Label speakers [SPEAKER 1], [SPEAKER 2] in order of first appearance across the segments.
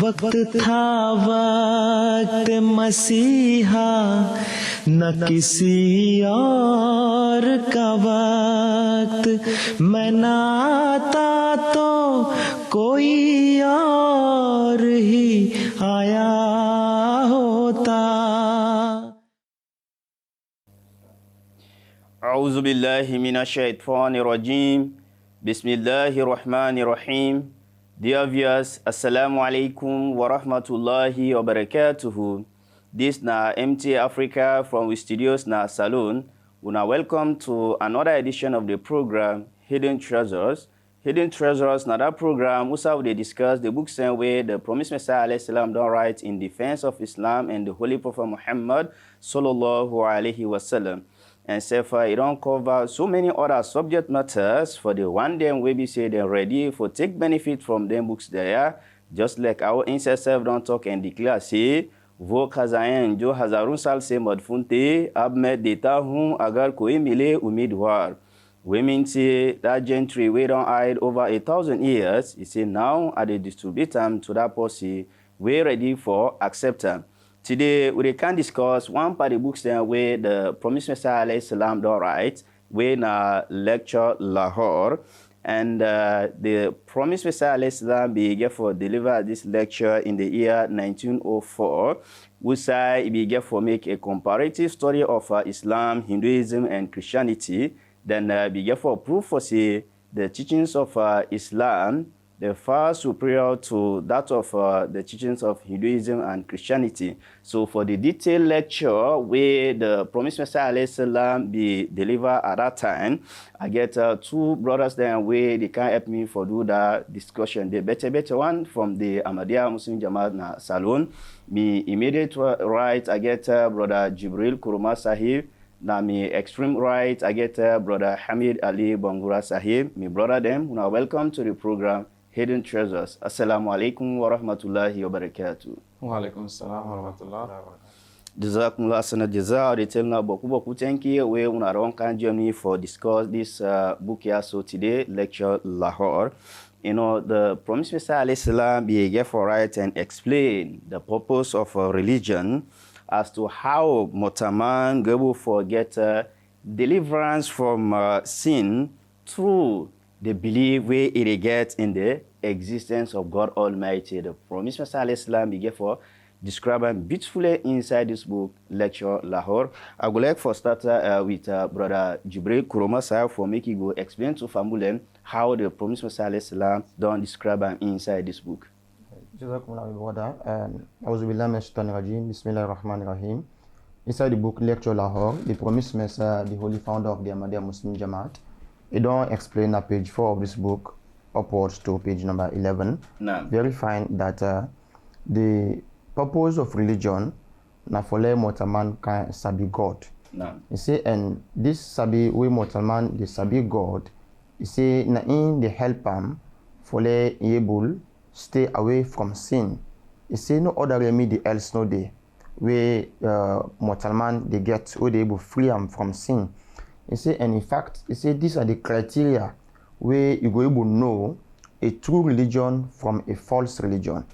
[SPEAKER 1] वक्त था वक्त मसीहा न किसी और का वक्त मैं ना आता तो कोई और ही आया होता।
[SPEAKER 2] أعوذ بالله من الشيطان الرجيم بسم الله الرحمن الرحيم. Dear viewers, Assalamu alaikum wa rahmatullahi wa barakatuhu. This na MT Africa from the studios na Saloon. We are welcome to another edition of the program Hidden Treasures. Hidden Treasures na that program we discuss the books and way the promised Messiah alayhi salam don't write in defense of Islam and the Holy Prophet Muhammad sallallahu alaihi wasallam. And so far, it don't cover so many other subject matters for the one day we be say they're ready for take benefit from them books there. Just like our ancestors don't talk and declare say, वो खजाएं जो हजारों साल से मदफून थे, अब मैं देता हूँ अगर कोई मिले उम्मीदवार. Women say that gentry we don't hide over 1,000 years. He say now at the distribute them to that policy, we're ready for acceptance. Today, we can discuss one part of the books where the promised Messiah alayhi salam don't write, where in a lecture Lahore, and the promised Messiah alayhi salam began for deliver this lecture in the year 1904. We say he began for make a comparative story of Islam, Hinduism, and Christianity. Then began for proof for say the teachings of Islam they're far superior to that of the teachings of Hinduism and Christianity. So for the detailed lecture where the promised Messiah alayhi salam be delivered at that time, I get two brothers there where they can help me for do that discussion. The better one from the Ahmadiyya Muslim Jamaat na Saloon. Me immediate right, I get brother Jibril Kuruma Sahib. Now me extreme right, I get brother Hamid Ali Bangura Sahib. Me brother them, now welcome to the program Hidden Treasures. Assalamu alaikum wa rahmatullahi wa barakatuh.
[SPEAKER 3] Wa alaikum assalam wa rahmatullahi wa barakatuh.
[SPEAKER 2] Jazakumullah sana jaza. They tell now boku thank you. We una around can join me for discuss this book here. So today lecture Lahore. You know the promised Messiah alayhi salam be for right and explain the purpose of a religion as to how Motaman go for get deliverance from sin through the belief where it gets in the existence of God Almighty. The promised Messiah alayhi salam began for describing beautifully inside this book, Lecture Lahore. I would like for starter with brother Jibril Kuroma Sahib for making go explain to Famulen how the promised Messiah alayhi salam don't describe him inside this book.
[SPEAKER 3] Jazakumullah brother. Auzu billahi minash shaitanir rajim. Bismillahir rahmanir rahim. Inside the book Lecture Lahore, the promised Messiah, the holy founder of the Ahmadiyya Muslim Jamaat, it don't explain at page 4 of this book upwards to page number 11.
[SPEAKER 2] No.
[SPEAKER 3] Verifying that the purpose of religion na fole motaman can sabi God.
[SPEAKER 2] No.
[SPEAKER 3] You see, and this sabi we motaman the sabi God. You see, na in the help am fole able stay away from sin. You see, no other remedy else no day where motaman they get where they able free am from sin. You see, and in fact, you see, these are the criteria where you go able to know a true religion from a false religion.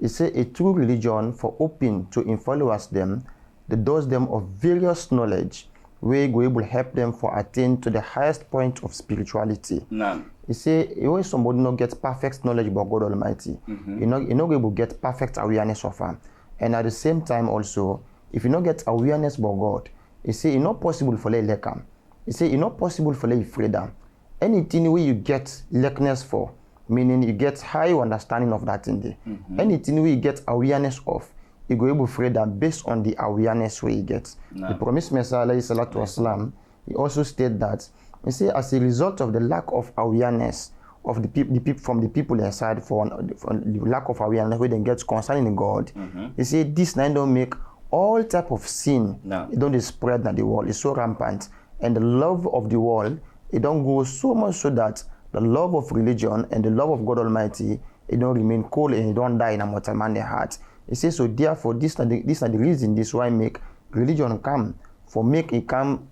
[SPEAKER 3] You see, a true religion for open to influence them, that does them of various knowledge, where you go able to help them for attain to the highest point of spirituality.
[SPEAKER 2] No.
[SPEAKER 3] You see, when somebody not get perfect knowledge about God Almighty, you're not able to get perfect awareness of Him. And at the same time also, if you not get awareness about God, you see, it's not possible for lekam. You say it's not possible for you freedom. Anything where you get likeness for, meaning you get high understanding of that thing there. Anything where you get awareness of, you go able freedom based on the awareness where you get.
[SPEAKER 2] No.
[SPEAKER 3] The promised Messiah alayhi salatu wasalam, he also stated that, you see, as a result of the lack of awareness of the people from the people inside for the lack of awareness where they get concerning God, you see, this now don't make all type of sin.
[SPEAKER 2] No.
[SPEAKER 3] It don't spread in the world. It's so rampant. And the love of the world, it don't go so much so that the love of religion and the love of God Almighty, it don't remain cold and it don't die in a mortal man's heart. It says so therefore this are the reason this why make religion come for make it come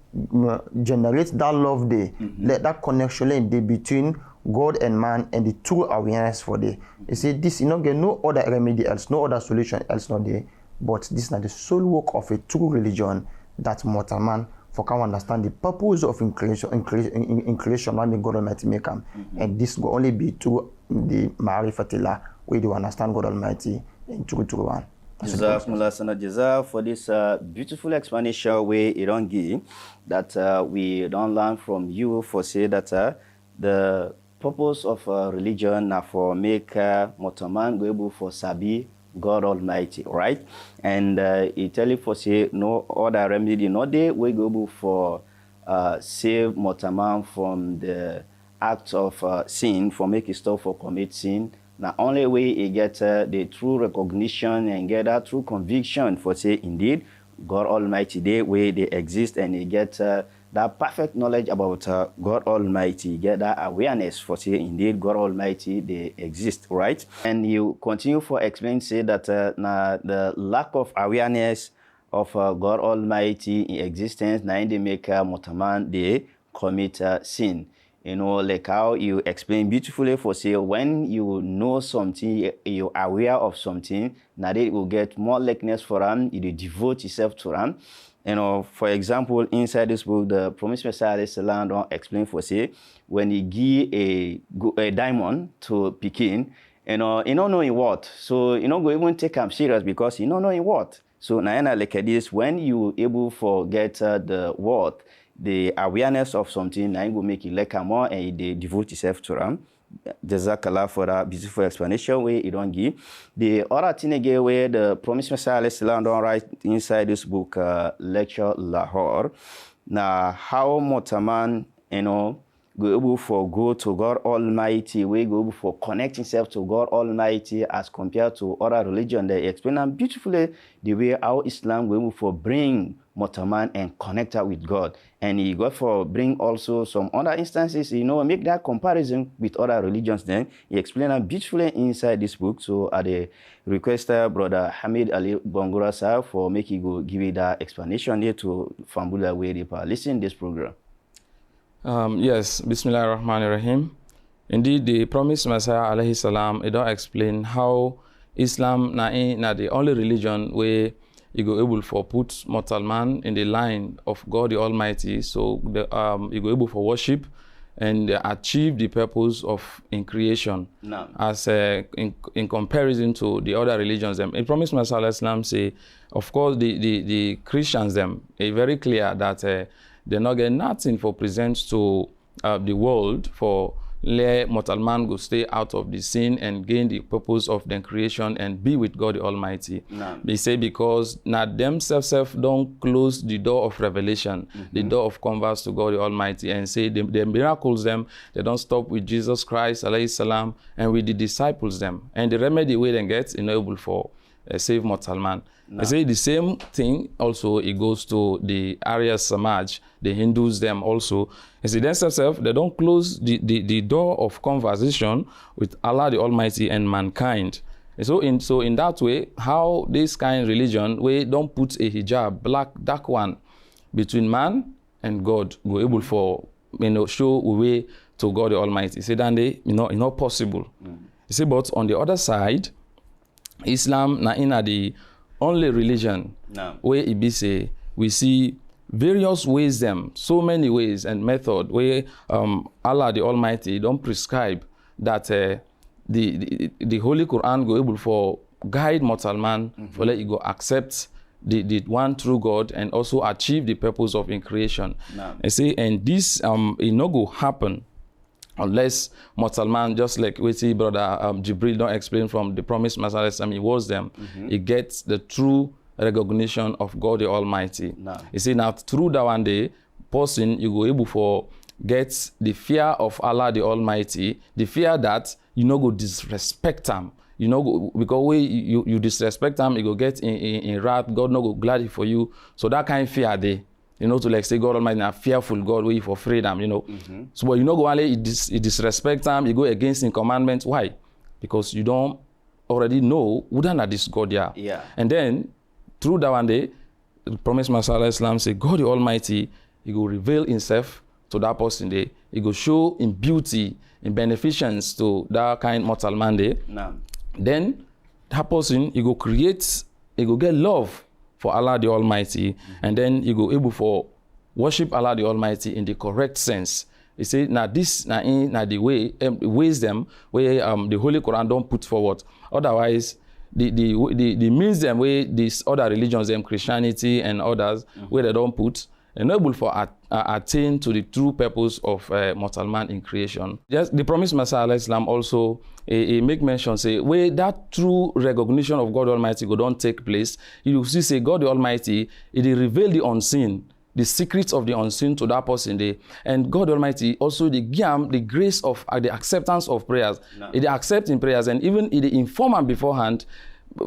[SPEAKER 3] generate that love there, let that connection there between God and man and the true awareness for the. You see, this you not get no other remedy else, no other solution else not there. But this is not the sole work of a true religion that mortal man for can understand the purpose of in creation, why God Almighty make them. And this will only be through the Ma'rifatillah, where you understand God Almighty in true one.
[SPEAKER 2] Jazakumullah for this beautiful explanation where you don't give that we don't learn from you for say that the purpose of religion now for make motoman go able for sabi God Almighty, right? And he tell you for say no other remedy, no day we go able for save motoman from the act of sin, for make it stop for commit sin. Now, only way he get the true recognition and get that true conviction for say, indeed, God Almighty, they way they exist, and he get that perfect knowledge about God Almighty, get that awareness for say, indeed, God Almighty, they exist, right? And you continue for explain, say that now the lack of awareness of God Almighty in existence, now they make motaman, they commit sin. You know, like how you explain beautifully for say, when you know something, you're aware of something, now it will get more likeness for them, you devote yourself to them. You know, for example, inside this book, the Promised Messiah don't explain for say, when he give a diamond to Pekin, you know knowing what. So, you know, go even take him serious because you don't know what. So, now like this, when you able to get the word, the awareness of something, now will make you like more and they devote yourself to them. Jazakallah for that beautiful explanation where you don't give. The other thing again where the Promised Messiah don't write inside this book, Lecture Lahore. Now, how Motaman, you know, go able for go to God Almighty, we go able for connect himself to God Almighty as compared to other religion. They explain them beautifully the way how Islam go able for bring Motaman and connect her with God. And he got for bring also some other instances, you know, make that comparison with other religions. Then he explained them beautifully inside this book. So I the request Brother Hamid Ali Bongura sir for making go give you that explanation here to Fambula where they listen this program.
[SPEAKER 4] Yes, Bismillah ar-Rahman ar-Rahim. Indeed, the Promised Messiah alayhi salam, it don't explain how Islam na the only religion where you go able for put mortal man in the line of God the Almighty, so the, you go able for worship and achieve the purpose of in creation.
[SPEAKER 2] No.
[SPEAKER 4] As in comparison to the other religions. Them, the Promised Messiah Islam say, of course, the Christians them are very clear that they not get nothing for present to the world for let mortal man go stay out of the sin and gain the purpose of the creation and be with God the Almighty.
[SPEAKER 2] No.
[SPEAKER 4] They say because now themselves don't close the door of revelation, the door of converse to God the Almighty, and say the miracles them, they don't stop with Jesus Christ alayhi salam and with the disciples them. And the remedy we then get enable for save mortal man.
[SPEAKER 2] No.
[SPEAKER 4] I say the same thing also it goes to the Arya Samaj, the Hindus them also. You see themselves they don't close the door of conversation with Allah the Almighty and mankind. And so in that way, how this kind of religion we don't put a hijab, black dark one, between man and God, go able for show a way to God the Almighty. You see then they not possible. You see, but on the other side, Islam na in the only religion where it be say we see various ways them, so many ways and method where Allah the Almighty don't prescribe that the Holy Quran go able for guide mortal man for let you go accept the one true God and also achieve the purpose of in creation. I say, and this it no go happen unless mortal man, just like we see Brother Jibril don't explain from the Promised Messiah, he was them. He gets the true recognition of God the Almighty. You see, now through that one day, person you go able for get the fear of Allah the Almighty, the fear that you no go disrespect him. You know, because way you disrespect him, you go get in wrath. God no go glad for you. So that kind of fear they. You know, to like say God Almighty, a fearful God, way for freedom, you know. So, but you know, go only you disrespect him, you go against his commandments. Why? Because you don't already know who than this God,
[SPEAKER 2] yeah.
[SPEAKER 4] And then, through that one day, the Promised Messiah Islam say, God the Almighty, he will reveal himself to that person there. It go show in beauty, in beneficence to that kind mortal man there.
[SPEAKER 2] Nah.
[SPEAKER 4] Then that person, he go create, he go get love for Allah the Almighty, and then he go able for worship Allah the Almighty in the correct sense. He say, now this na the way wisdom where the Holy Quran don't put forward. Otherwise, the means them where these other religions, them Christianity and others, where they don't put, enable for attain to the true purpose of mortal man in creation. Yes, the promised Messiah Islam also make mention say where that true recognition of God Almighty go don't take place. You will see say God the Almighty, it reveal the unseen, the secrets of the unseen to that person there. And God Almighty also the give the grace of the acceptance of prayers. It accept in prayers, and even it inform them beforehand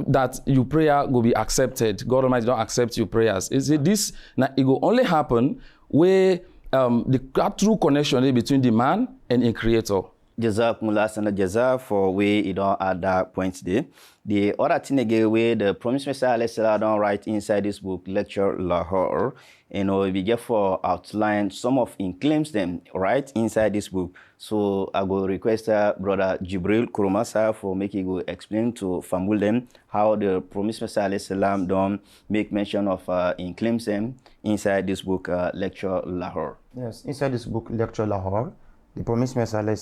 [SPEAKER 4] that your prayer will be accepted. God Almighty don't accept your prayers. Is it this? Now it will only happen where the true connection between the man and the creator.
[SPEAKER 2] Jazakumullah sana jaza for where you don't add that point there. The other thing again where the promised Messiah don't write inside this book, Lecture Lahore, we get for outline some of in claims them right inside this book. So I go request brother Jibril Kurumasa for making go explain to Famul them how the promised Messiah don't make mention of in claims them inside this book, Lecture Lahore.
[SPEAKER 3] Yes, inside this book, Lecture Lahore, the promised Messiah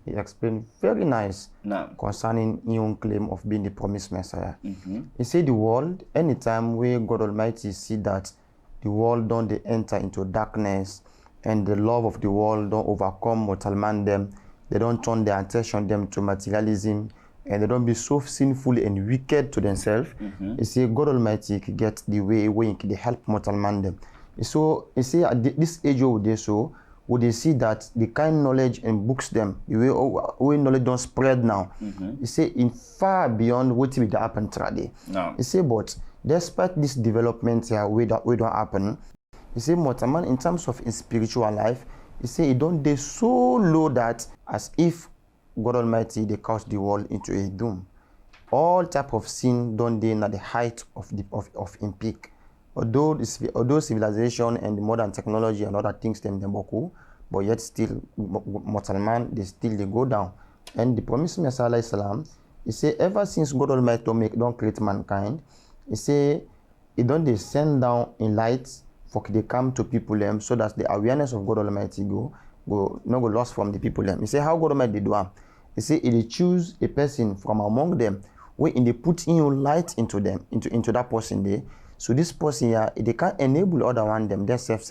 [SPEAKER 3] he explained very nice concerning his own claim of being the promised Messiah. He said the world, anytime where God Almighty see that the world don't they enter into darkness and the love of the world don't overcome mortal man them, they don't turn their attention them to materialism, and they don't be so sinful and wicked to themselves. He say God Almighty can get the way where they help mortal man them. So he say at this age of they so would they see that the kind knowledge and books them, the way knowledge don't spread now. He say in far beyond what will happen today. He say but despite this development here, we don't happen. He say mortal man in terms of his spiritual life, he say it don't they so low that as if God Almighty they cast the world into a doom. All type of sin don't they at the height of in peak. Although civilization and the modern technology and other things them boku, but yet still mortal man they go down. And the promised Messiah Islam, he say ever since God Almighty don't create mankind, he say he don't they send down in light for they come to people them so that the awareness of God Almighty go lost from the people them. He say how God Almighty do am. He say he choose a person from among them where they put in light into them into that person there. So this person here, they can enable other one them themselves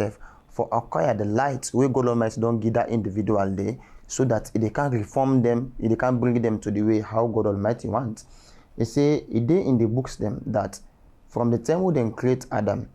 [SPEAKER 3] for acquire the light where God Almighty don't give that individual there, so that they can reform them, they can bring them to the way how God Almighty wants. They say it dey in the books them that from the time when they create Adam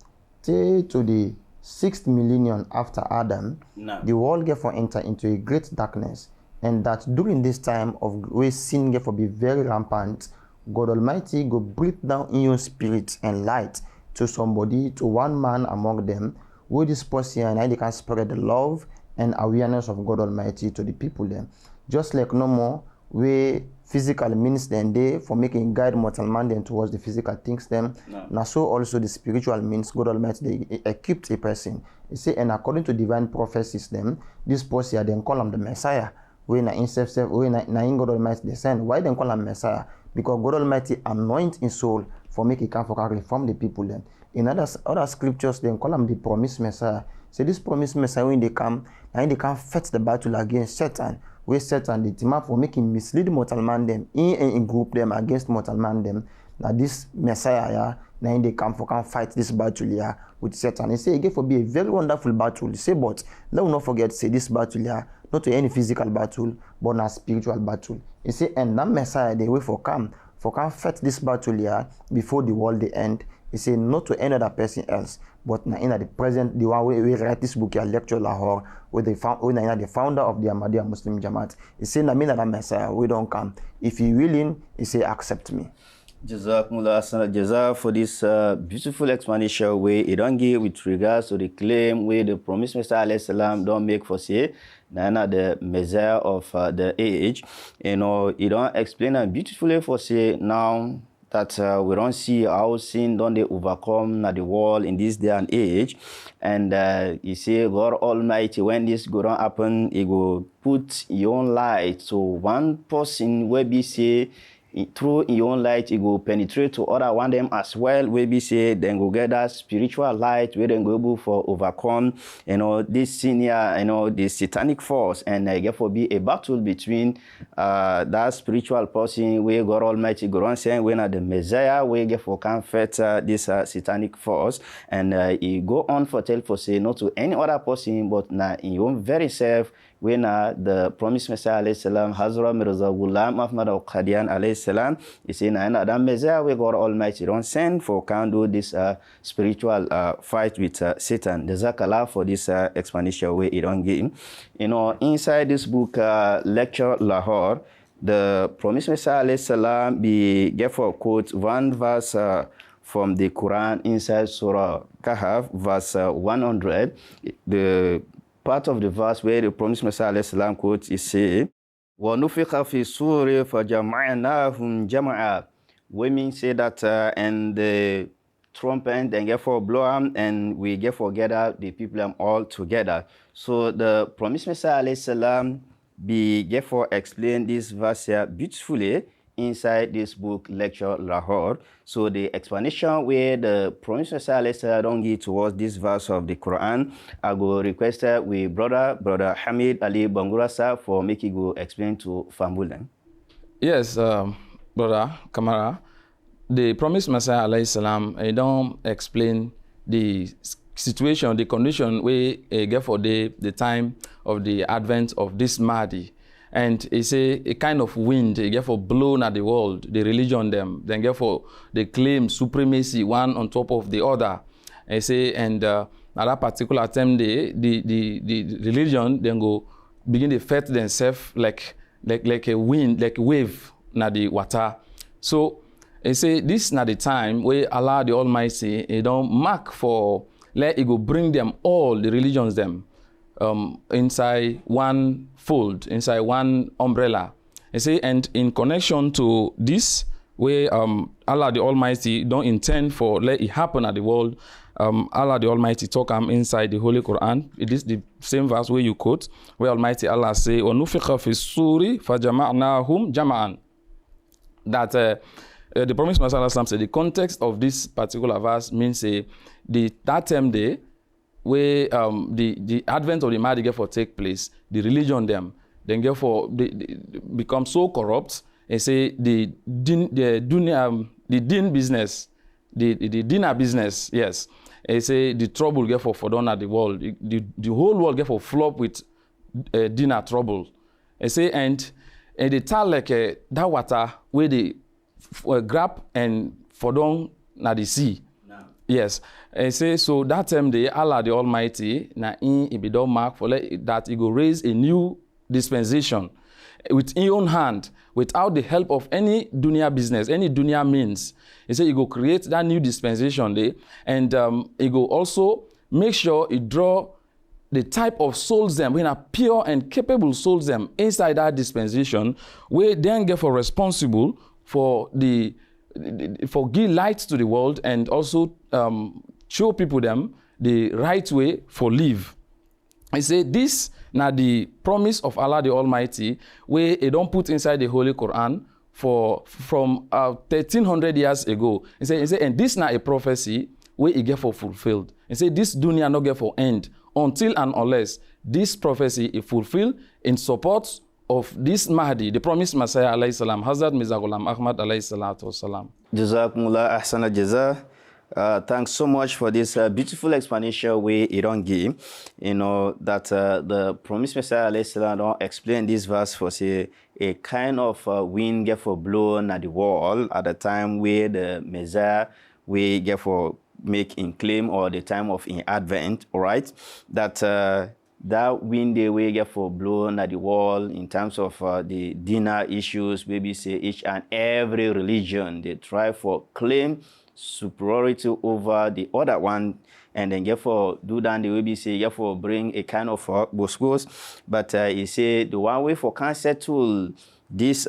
[SPEAKER 3] to the 6th millennium after Adam, the world get for enter into a great darkness, and that during this time of where sin get for be very rampant, God Almighty go breathe down in your spirit and light to somebody, to one man among them, where this person and they can spread the love and awareness of God Almighty to the people then. Just like no more, where physical means then they for making guide mortal man then towards the physical things then. Now so also the spiritual means God Almighty they equipped a person. He say, and according to divine prophecies then, this person then call him the Messiah. When na in God Almighty they send. Why then call him Messiah? Because God Almighty anoint his soul for make it come for reform the people then. In other scriptures, they call him the promised Messiah. So this promised Messiah, when they come fight the battle against Satan. Where Satan the team up for making mislead mortal man them in group them against mortal man them. Now this Messiah, now they come fight this battle here with Satan. He say it for be a very wonderful battle. He say, but let us not forget say this battle here, not to any physical battle, but a spiritual battle. He say, and that Messiah they wait for come fight this battle here before the world they end. He say not to any other person else, but in the present, the one we write this book here, Lecture Lahore, where the founder of the Ahmadiyya Muslim Jamaat. He say na me na that Messiah, we don't come. If you willing, he say accept me.
[SPEAKER 2] Jazakumullah Jaza for this beautiful explanation where it don't give with regards to the claim where the promised Messiah salam don't make for say Nana the Messiah of the age. It don't explain it beautifully for say now that we don't see how sin don't they overcome na the world in this day and age. And you see, God Almighty, when this go on happen, He go put your own light. So one person will be say, through your own light, it will penetrate to other one them as well. We be say then go get that spiritual light where then go able for overcome, this senior, the satanic force, and therefore be a battle between that spiritual person where God Almighty go on saying when the Messiah where therefore can fight this satanic force, and he go on for tell for say not to any other person but now in your own very self. When the promised Messiah alayhi salam, Hazrat Mirza Ghulam Ahmad al-Qadian alayhi salam, he say na that Messiah where God Almighty don't send for can do this spiritual fight with Satan. Jazakallah for this explanation where he don't give. Inside this book, Lecture Lahore, the promised Messiah alayhi salam be give for quote one verse from the Quran inside Surah Kahf, verse 100. The part of the verse where the promised Messiah alayhi salam quote is say, وَنُفِخَ فِي الصُّورِ فَجَمَعْنَاهُمْ جَمَعًا. Women say that and the trumpet and therefore blow them and we therefore gather the people all together. So the promised Messiah alayhi salam be therefore explain this verse here beautifully inside this book, Lecture Lahore. So the explanation where the promised Messiah alayhi salam don't give towards this verse of the Quran, I go request with brother Hamid Ali Bangura sir for making go explain to Fambulan.
[SPEAKER 4] Yes, brother Kamara, the promised Messiah alayhi salam, I don't explain the situation, the condition we get for the time of the advent of this Mahdi. And it's a kind of wind, they get for blown at the world, the religion them, then get for they claim supremacy one on top of the other. I say, and at that particular time, the religion then go begin to fight themselves like a wind, like a wave na the water. So I say this na the time where Allah the Almighty He don't mark for let it go bring them all the religions them. Inside one fold, inside one umbrella. You see, and in connection to this, where Allah the Almighty don't intend for let it happen at the world, Allah the Almighty talk inside the Holy Quran. It is the same verse where you quote, where Almighty Allah say, وَنُفِخَ فِي الصُّورِ فَجَمَعْنَاهُمْ جَمَعًا. That the promised Messiah said the context of this particular verse means that same day, where the advent of the Mahdi therefore take place, the religion them, then therefore they become so corrupt, and say the din business, the dinner business, yes, and say the trouble therefore for done at the world, the whole world therefore flop with dinner trouble, and say and they tell like that water where they grab and for down na the sea. Yes, and say so that time the Allah the Almighty na in it be done mark for that He go raise a new dispensation with His own hand without the help of any dunya business, any dunya means. He say He go create that new dispensation there, and He go also make sure He draw the type of souls them when are pure and capable souls them inside that dispensation, where then get for responsible for for give light to the world and also show people them the right way for live. I say this now the promise of Allah the Almighty where He don't put inside the Holy Quran from 1300 years ago. He say and this now a prophecy where He get for fulfilled. He say this dunya not get for end until and unless this prophecy is fulfilled in support of this Mahdi, the promised Messiah alayhi salam, Hazrat Mirza Ghulam Ahmad alayhi salatu wasalam.
[SPEAKER 2] Jazakumullah ahsana jaza. Thanks so much for this beautiful explanation where you don't give. That the promised Messiah alayhi salam don't explain this verse for say a kind of wind get for blown at the wall at the time where the Messiah we get for make in claim or the time of in advent, all right? That wind they will get for blown at the wall in terms of the dinner issues, maybe say each and every religion, they try for claim superiority over the other one, and then get for do that, they will be say, get for bring a kind of boskos, but you say the one way for can settle these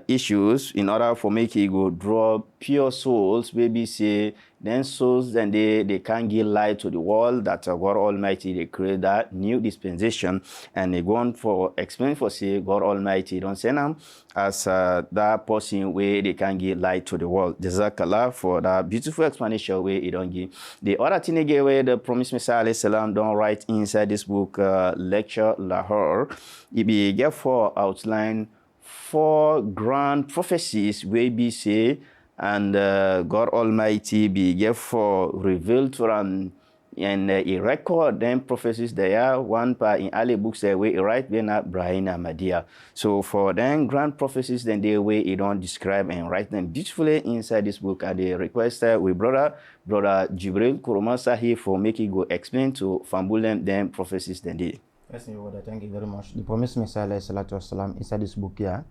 [SPEAKER 2] issues in order for make it go draw pure souls, maybe say then souls then they can give light to the world that God Almighty they create that new dispensation, and they go on for explain for say God Almighty don't send them as that person where they can give light to the world. Jazakallah for that beautiful explanation where it don't give. The other thing again where the Promised Messiah alayhi salam don't write inside this book lecture Lahore, it be get for outline 4 grand prophecies where be say and God Almighty be get for revealed to them and he record them prophecies there one part in Ali books there where he write when Brahim Ahmadiyya. So for them grand prophecies then they way he don't describe and write them beautifully inside this book at the request with brother Jibril Kuruma Sahih for making go explain to Fambulem them prophecies then they.
[SPEAKER 3] Yes, thank you very much. The Promised Messiah ﷺ inside this book here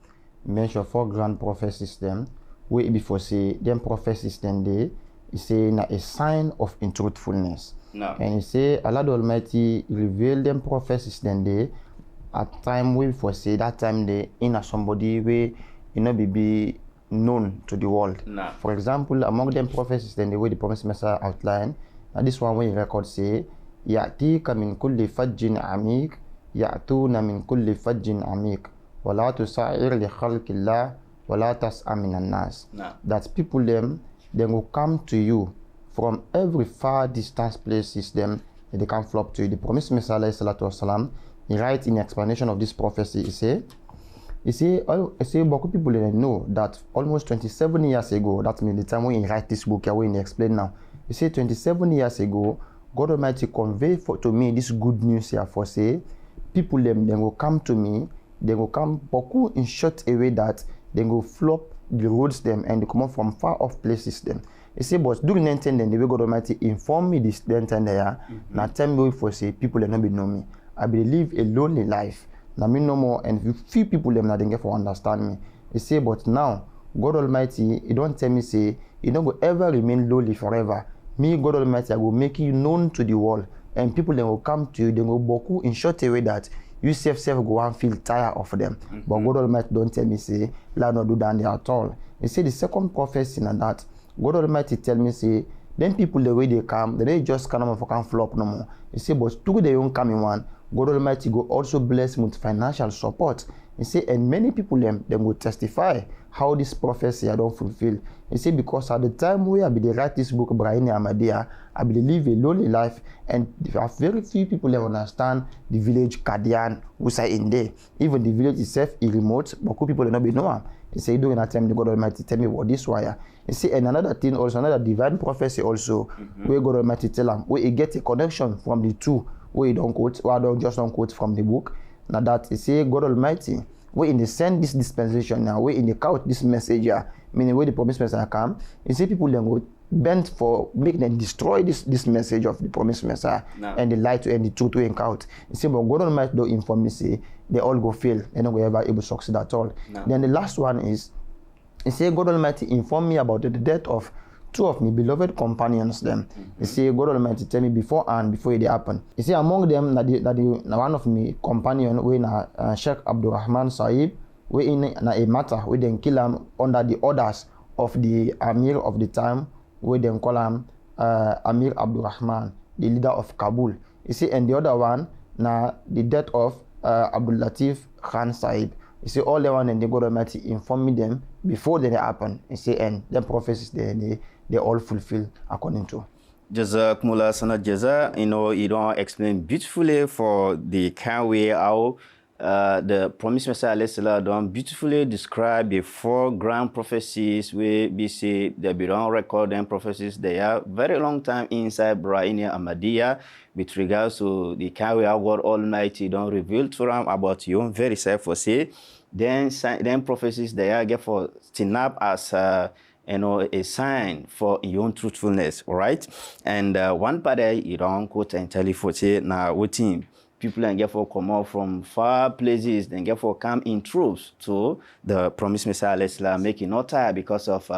[SPEAKER 3] mention 4 grand prophecies them where before say them prophecies then they say na a sign of untruthfulness.
[SPEAKER 2] No.
[SPEAKER 3] And he say Allah the Almighty reveal them prophecies then they at time we before say that time they in a somebody way you know be known to the world.
[SPEAKER 2] No.
[SPEAKER 3] For example, among them prophecies then the way the Promised Messiah outline, and this one when he record say يأتيك من كل فج عميق يأتون من كل فج عميق ولا تسعر لخلق الله ولا تسأم من الناس. That people them will come to you from every far distance places them and they can flock to you. The Promised Messiah ﷺ, he writes in explanation of this prophecy, he say beaucoup people didn't know that almost 27 years ago, that means the time when he write this book when he explain now, he say 27 years ago God Almighty convey to me this good news here for say people them will come to me, they will come beaucoup in short a way that they will flock the roads them and they come up from far off places them. He say but during that time then the way God Almighty inform me this then time there now tell me for say people they not be know me. I believe a lonely life. Now me no more and few people them now they get for understand me. He say but now God Almighty he don't tell me say you don't go ever remain lonely forever. Me, God Almighty, I will make you known to the world, and people then will come to you. They will boku in short a way that you self go and feel tired of them. But God Almighty don't tell me say, "Let not do that at all." He say the second prophecy in that God Almighty tell me say, then people the way they come, they just can't flop no more. He say, but through the young coming one, God Almighty go also bless with financial support. He say, and many people them will testify how this prophecy I don't fulfill. He say, because at the time where I be write this book, Brahim Ahmadiyya, I be live a lonely life, and there are very few people that understand the village Kadian who's in there. Even the village itself is remote, but people don't be know him. He say, during that time, the God Almighty tell me what this wire. He say, and another thing also, another divine prophecy also, where God Almighty tell him, where he get a connection from the two, where he don't quote, or don't just don't quote from the book. Now that he say, God Almighty, where in the send this dispensation now, where in the count this messenger, meaning where the promised messiah come, he say people then go bent for make them destroy this message of the promised messiah and the light and the truth to encounter. He say, but God Almighty don't inform me, say they all go fail, they not go ever able to succeed at all. Then the last one is, he say God Almighty inform me about the death of two of my beloved companions them. He say God Almighty tell me before it happen. He say among them that one of my companion we na Sheikh Abdurrahman Sahib we in a matter we then kill him under the orders of the Amir of the time we then call him Amir Abdurrahman, the leader of Kabul. He say and the other one na the death of Abdul Latif Khan Sahib. You see, all the one and the God Almighty inform me them before they happen. You see, and the prophecies they all fulfill according to.
[SPEAKER 2] Jazakumullah sanad jaza. You don't explain beautifully for the kind way how the promised Messiah alayhi salam don't beautifully describe the four grand prophecies where we say they be don't record them prophecies. They are very long time inside Brahim Ahmadiyya with regards to the kind way how God Almighty don't reveal to them about your own very self for say. Then prophecies they are get for stand up as a sign for your own truthfulness, all right? And one part you don't quote and tell you for say now what team people and therefore come out from far places and therefore come in troops to the promised Messiah alayhi salam, making not tired because of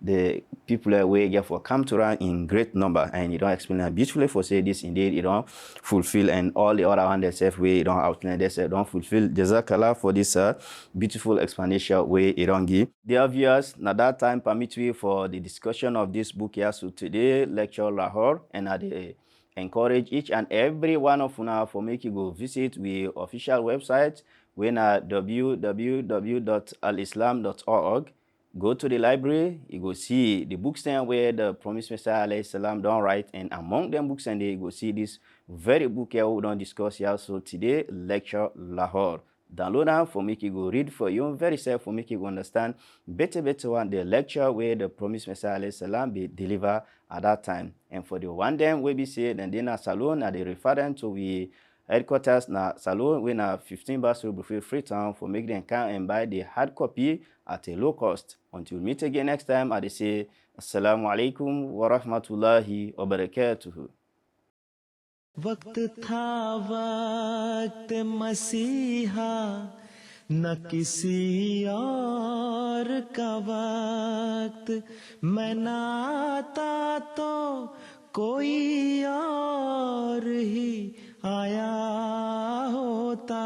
[SPEAKER 2] the people away therefore come to run in great number. And you don't explain that beautifully for say this indeed you don't fulfill, and all the other one themselves way you don't outline they say don't fulfill. Jazakallah for this beautiful explanation way you don't give. Dear viewers, now that time permit we for the discussion of this book here. So today lecture Lahore, and at the encourage each and every one of you for make you go visit we official website when at www.alislam.org. Go to the library, you go see the books there where the promised Messiah alayhi salam don't write, and among them books and they go see this very book here we don't discuss here. So today lecture Lahore. Download them for make you go read for you very self for make you go understand better one the lecture where the promised Messiah alayhi salam be delivered at that time. And for the one them we be said and then a salon at the referring to we headquarters na salon we na 15 Basel Buffet Freetown for make them come and buy the hard copy at a low cost. Until we meet again next time, I say Assalamu alaikum wa rahmatullahi wa barakatuhu.
[SPEAKER 1] वक्त था वक्त मसीहा न किसी और का वक्त मैं ना आता तो कोई और ही आया होता